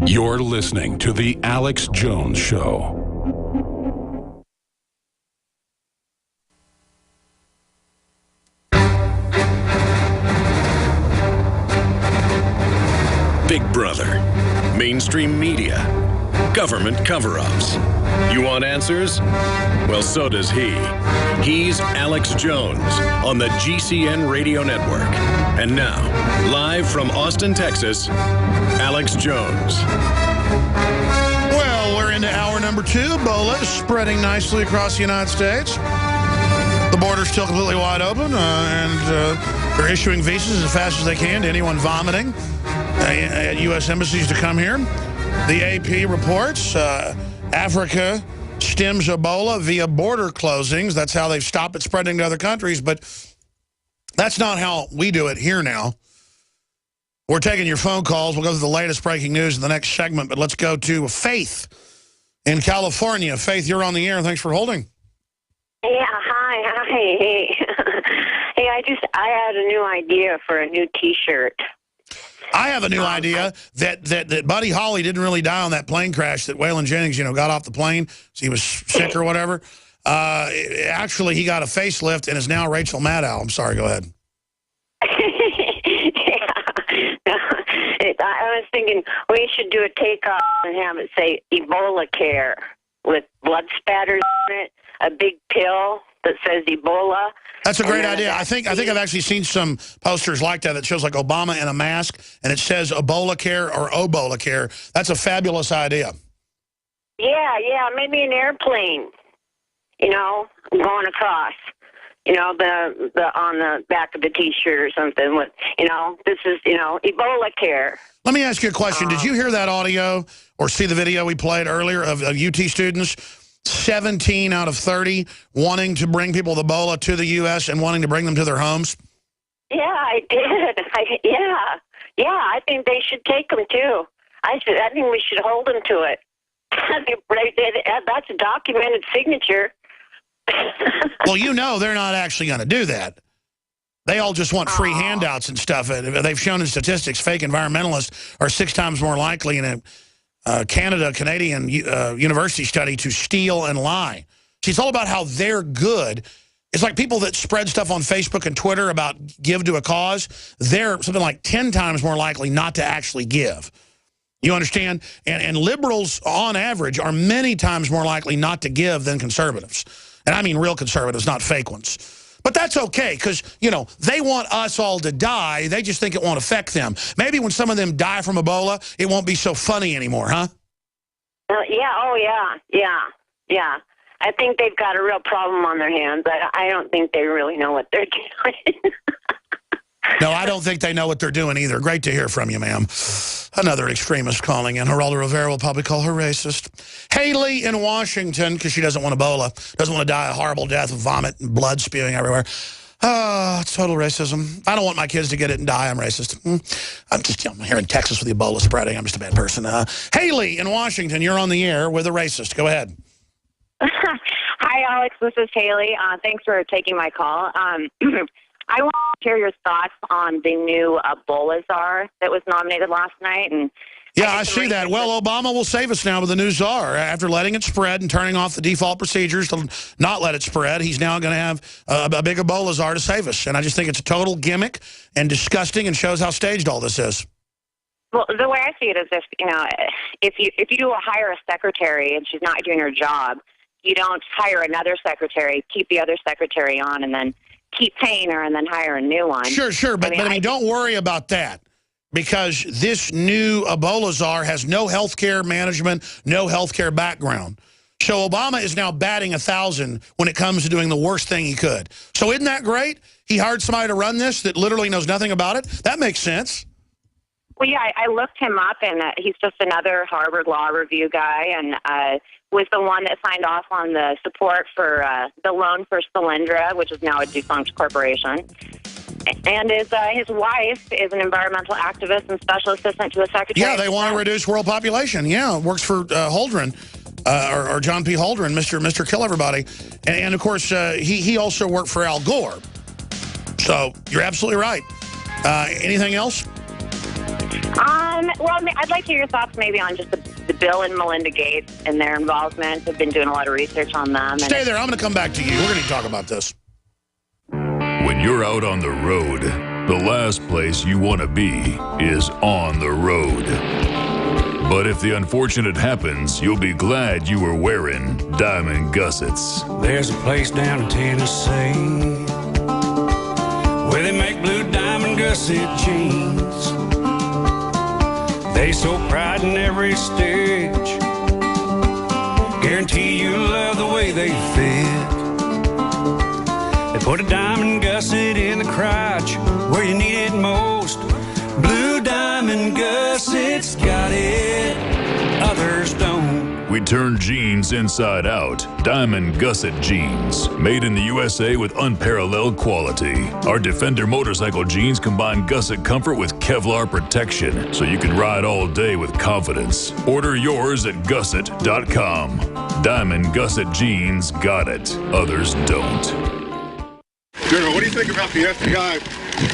You're listening to The Alex Jones Show. Big Brother, mainstream media, government cover-ups. You want answers? Well, so does he. He's Alex Jones on the GCN Radio Network. And now, live from Austin, Texas, Alex Jones. Well, we're into hour number 2. Ebola is spreading nicely across the United States. The border's still completely wide open, and they're issuing visas as fast as they can to anyone vomiting at U.S. embassies to come here. The AP reports Africa stems Ebola via border closings. That's how they've stopped it spreading to other countries, but that's not how we do it here now. We're taking your phone calls. We'll go through the latest breaking news in the next segment, but let's go to Faith in California. Faith, you're on the air. Thanks for holding. Yeah, hi. Hey. Hey, I had a new idea for a new T-shirt. I have a new idea that Buddy Holly didn't really die on that plane crash, that Waylon Jennings, got off the plane, so he was sick or whatever. Actually, he got a facelift and is now Rachel Maddow. I'm sorry, go ahead. I was thinking we should do a takeoff and have it say Ebola Care with blood spatters on it, a big pill that says Ebola. That's a great idea. I think I've actually seen some posters like that shows like Obama in a mask, and it says Ebola Care or Obola Care. That's a fabulous idea. Yeah, maybe an airplane, going across. The on the back of the T-shirt or something with, this is, Ebola Care. Let me ask you a question. Did you hear that audio or see the video we played earlier of UT students? 17 out of 30 wanting to bring people with Ebola to the U.S. and wanting to bring them to their homes? Yeah, I did. I think they should take them, too. I think we should hold them to it. That's a documented signature. Well, they're not actually going to do that. They all just want free handouts and stuff. They've shown in statistics fake environmentalists are 6 times more likely in a Canadian university study to steal and lie. See, it's all about how they're good. It's like people that spread stuff on Facebook and Twitter about give to a cause. They're something like 10 times more likely not to actually give. You understand? And liberals, on average, are many times more likely not to give than conservatives. And I mean real conservatives, not fake ones. But that's okay, because, they want us all to die. They just think it won't affect them. Maybe when some of them die from Ebola, it won't be so funny anymore, huh? Yeah. I think they've got a real problem on their hands. I don't think they really know what they're doing. No, I don't think they know what they're doing either. Great to hear from you, ma'am. Another extremist calling in. Geraldo Rivera will probably call her racist. Haley in Washington, because she doesn't want Ebola, doesn't want to die a horrible death of vomit and blood spewing everywhere. It's total racism. I don't want my kids to get it and die. I'm racist. I'm here in Texas with the Ebola spreading. I'm just a bad person. Haley in Washington, you're on the air with a racist. Go ahead. Hi, Alex. This is Haley. Thanks for taking my call. I want to hear your thoughts on the new Ebola czar that was nominated last night. And yeah, I see that. Well, Obama will save us now with the new czar. After letting it spread and turning off the default procedures to not let it spread, he's now going to have a big Ebola czar to save us. And I just think it's a total gimmick and disgusting and shows how staged all this is. Well, the way I see it is if you hire a secretary and she's not doing her job, you don't hire another secretary, keep the other secretary on, and then keep paying her and then hire a new one. Sure. But I mean, don't worry about that, because this new Ebola czar has no health care management, no health care background. So Obama is now batting 1,000 when it comes to doing the worst thing he could. So isn't that great? He hired somebody to run this that literally knows nothing about it. That makes sense. Well, yeah, I looked him up, and he's just another Harvard Law Review guy, and was the one that signed off on the support for the loan for Solyndra, which is now a defunct corporation. And his wife is an environmental activist and special assistant to the Secretary. Yeah, they want to reduce world population. Yeah, works for Holdren, or John P. Holdren, Mr. Kill Everybody. And of course, he also worked for Al Gore. So you're absolutely right. Anything else? Well, I'd like to hear your thoughts maybe on just the Bill and Melinda Gates and their involvement. I've been doing a lot of research on them. Stay there. I'm going to come back to you. We're going to talk about this. When you're out on the road, the last place you want to be is on the road. But if the unfortunate happens, you'll be glad you were wearing diamond gussets. There's a place down in Tennessee where they make blue diamond gusset jeans. They so pride in every stitch, guarantee you love the way they fit. They put a diamond gusset in the crotch where you need it most. Blue diamond gussets got it, others don't. We turn jeans inside out. Diamond gusset jeans. Made in the USA with unparalleled quality. Our Defender motorcycle jeans combine gusset comfort with Kevlar protection, so you can ride all day with confidence. Order yours at gusset.com. Diamond gusset jeans got it, others don't. General, what do you think about the FBI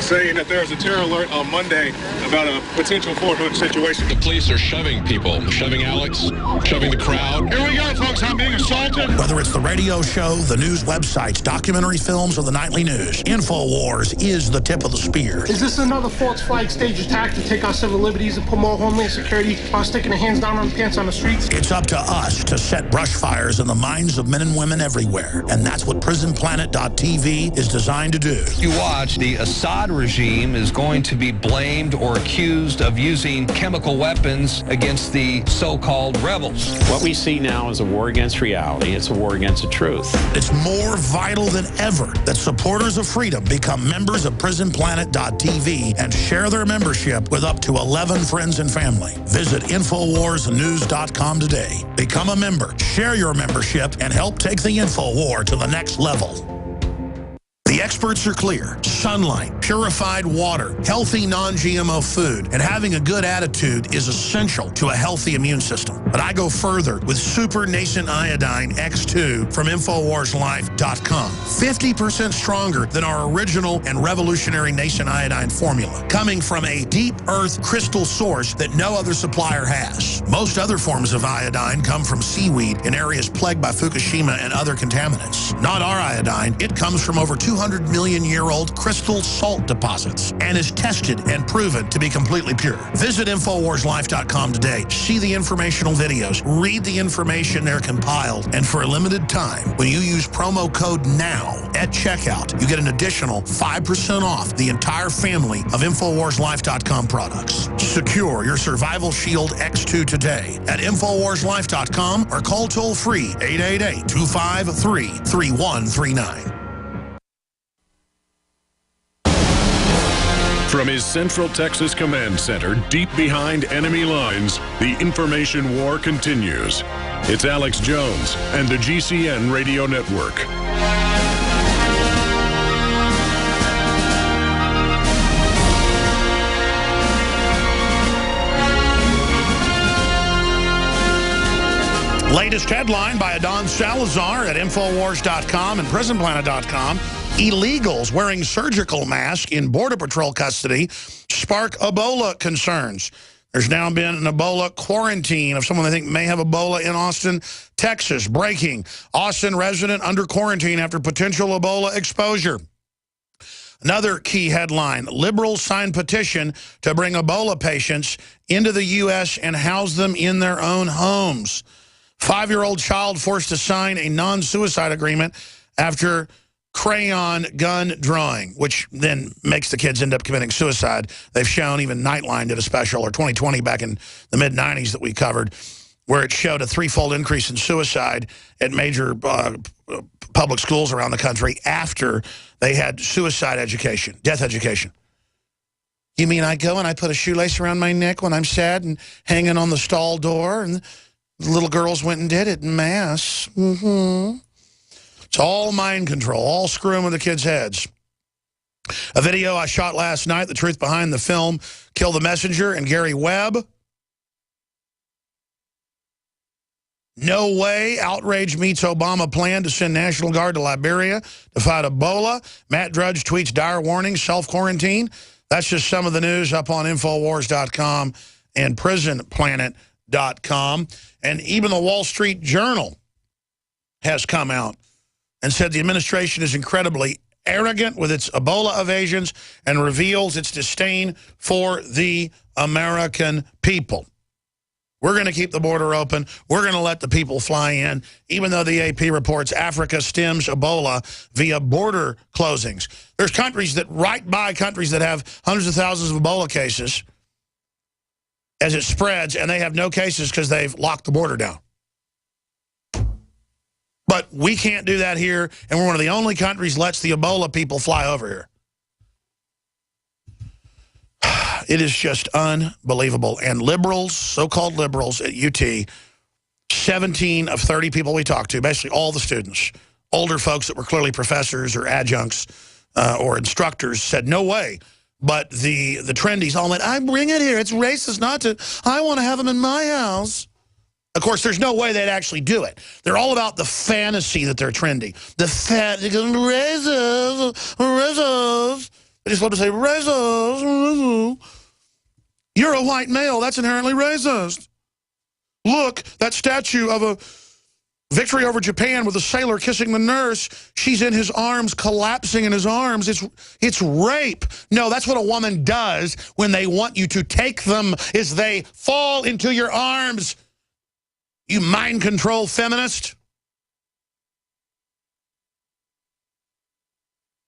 saying that there's a terror alert on Monday about a potential Fort Hood situation? The police are shoving people, shoving Alex, shoving the crowd. Here we go, folks. I'm being assaulted. Whether it's the radio show, the news websites, documentary films, or the nightly news, InfoWars is the tip of the spear. Is this another false flag stage attack to take our civil liberties and put more homeland security while sticking their hands down on pants on the streets? It's up to us to set brush fires in the minds of men and women everywhere. And that's what PrisonPlanet.tv is designed to do. You watch, the Assad regime is going to be blamed or accused of using chemical weapons against the so-called rebels. What we see now is a war against reality. It's a war against the truth. It's more vital than ever that supporters of freedom become members of PrisonPlanet.tv and share their membership with up to 11 friends and family. Visit InfoWarsNews.com today. Become a member, share your membership, and help take the InfoWar to the next level. The experts are clear. Sunlight, purified water, healthy non-GMO food, and having a good attitude is essential to a healthy immune system. But I go further with Super Nascent Iodine X2 from InfoWarsLife.com. 50% stronger than our original and revolutionary Nascent Iodine formula, coming from a deep earth crystal source that no other supplier has. Most other forms of iodine come from seaweed in areas plagued by Fukushima and other contaminants. Not our iodine. It comes from over 200-million-year-old crystal salt deposits and is tested and proven to be completely pure. Visit InfoWarsLife.com today. See the informational videos. Read the information they're compiled. And for a limited time, when you use promo code NOW at checkout, you get an additional 5% off the entire family of InfoWarsLife.com products. Secure your Survival Shield X2 today at InfoWarsLife.com or call toll-free 888-253-3139. From his Central Texas Command Center, deep behind enemy lines, the information war continues. It's Alex Jones and the GCN Radio Network. Latest headline by Adon Salazar at Infowars.com and PrisonPlanet.com. Illegals wearing surgical masks in Border Patrol custody spark Ebola concerns. There's now been an Ebola quarantine of someone they think may have Ebola in Austin, Texas. Breaking. Austin resident under quarantine after potential Ebola exposure. Another key headline. Liberals sign petition to bring Ebola patients into the U.S. and house them in their own homes. 5-year-old child forced to sign a non-suicide agreement after crayon gun drawing, which then makes the kids end up committing suicide. They've shown, even Nightline did a special, or 2020 back in the mid-90s that we covered, where it showed a 3-fold increase in suicide at major public schools around the country after they had suicide education, death education. You mean I go and I put a shoelace around my neck when I'm sad and hanging on the stall door, and the little girls went and did it en masse? It's all mind control, all screwing with the kids' heads. A video I shot last night, the truth behind the film, Kill the Messenger, and Gary Webb. No way. Outrage meets Obama plan to send National Guard to Liberia to fight Ebola. Matt Drudge tweets dire warning, self-quarantine. That's just some of the news up on Infowars.com and PrisonPlanet.com. And even the Wall Street Journal has come out and said the administration is incredibly arrogant with its Ebola evasions and reveals its disdain for the American people. We're going to keep the border open. We're going to let the people fly in, even though the AP reports Africa stems Ebola via border closings. There's countries that, right by countries that have hundreds of thousands of Ebola cases as it spreads, and they have no cases because they've locked the border down. But we can't do that here, and we're one of the only countries that lets the Ebola people fly over here. It is just unbelievable. And liberals, so-called liberals at UT, 17 of 30 people we talked to, basically all the students, older folks that were clearly professors or adjuncts or instructors, said no way. But the trendies all went, I bring it here. It's racist not to. I want to have them in my house. Of course, there's no way they'd actually do it. They're all about the fantasy that they're trendy. The racist. They just love to say, racist. You're a white male. That's inherently racist. Look, that statue of a victory over Japan with a sailor kissing the nurse. She's in his arms, collapsing in his arms. It's rape. No, that's what a woman does when they want you to take them, is they fall into your arms. You mind control feminist.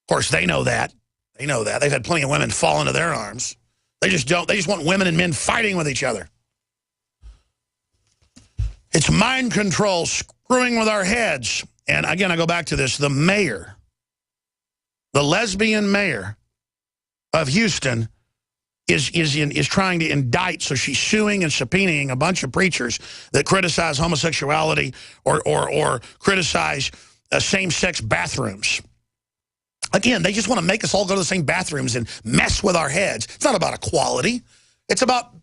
Of course, they know that. They know that. They've had plenty of women fall into their arms. They just don't. They just want women and men fighting with each other. It's mind control, screwing with our heads. And again, I go back to this. The mayor, the lesbian mayor of Houston is trying to indict, so she's suing and subpoenaing a bunch of preachers that criticize homosexuality or criticize same-sex bathrooms. Again, they just want to make us all go to the same bathrooms and mess with our heads. It's not about equality. It's about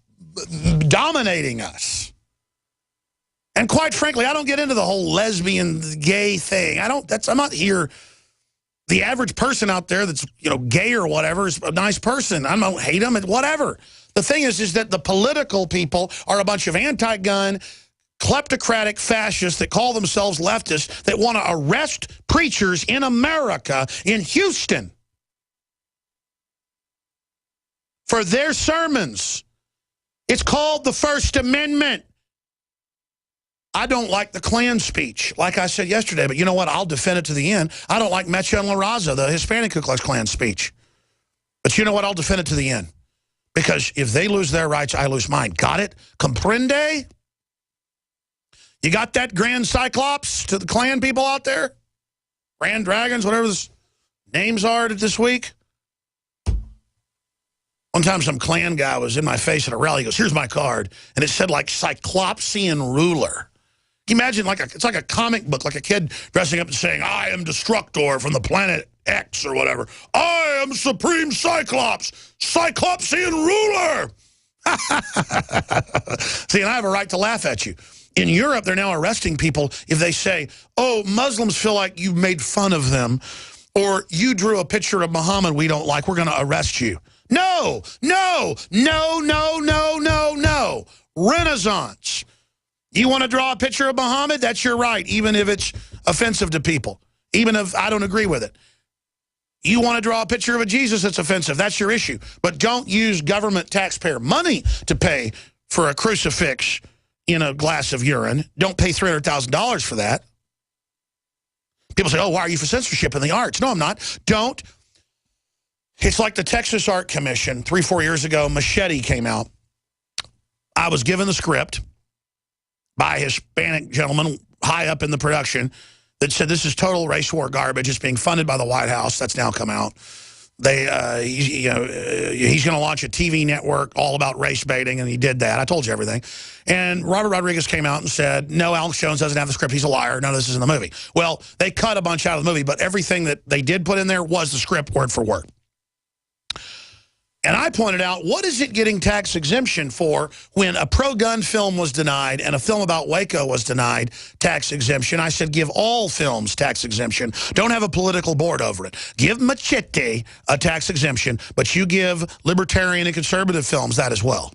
dominating us. And quite frankly, I don't get into the whole lesbian, gay thing. I'm not here. The average person out there that's, gay or whatever is a nice person. I don't hate them, whatever. The thing is that the political people are a bunch of anti-gun, kleptocratic fascists that call themselves leftists that want to arrest preachers in America, in Houston, for their sermons. It's called the First Amendment. I don't like the Klan speech, like I said yesterday, but you know what? I'll defend it to the end. I don't like Mecha and La Raza, the Hispanic Ku Klux Klan speech. But you know what? I'll defend it to the end. Because if they lose their rights, I lose mine. Got it? Comprende? You got that, Grand Cyclops, to the Klan people out there? Grand Dragons, whatever the names are this week? One time some Klan guy was in my face at a rally. He goes, here's my card. And it said, like, Cyclopsian ruler. Can you imagine, it's like a comic book, like a kid dressing up and saying, I am Destructor from the planet X or whatever. I am Supreme Cyclops, Cyclopsian ruler. See, and I have a right to laugh at you. In Europe, they're now arresting people if they say, oh, Muslims feel like you made fun of them, or you drew a picture of Muhammad we don't like, we're going to arrest you. No, no, no, no, no, no, no. Renaissance. You want to draw a picture of Muhammad? That's your right, even if it's offensive to people, even if I don't agree with it. You want to draw a picture of a Jesus that's offensive, that's your issue. But don't use government taxpayer money to pay for a crucifix in a glass of urine. Don't pay $300,000 for that. People say, oh, why are you for censorship in the arts? No, I'm not. Don't. It's like the Texas Art Commission 3-4 years ago. Machete came out. I was given the script by a Hispanic gentleman high up in the production that said this is total race war garbage. It's being funded by the White House. That's now come out. He's going to launch a TV network all about race baiting, and he did that. I told you everything. And Robert Rodriguez came out and said, no, Alex Jones doesn't have the script. He's a liar. None of this is in the movie. Well, they cut a bunch out of the movie, but everything that they did put in there was the script word for word. And I pointed out, what is it getting tax exemption for when a pro-gun film was denied and a film about Waco was denied tax exemption? I said, give all films tax exemption. Don't have a political board over it. Give Machete a tax exemption, but you give libertarian and conservative films that as well.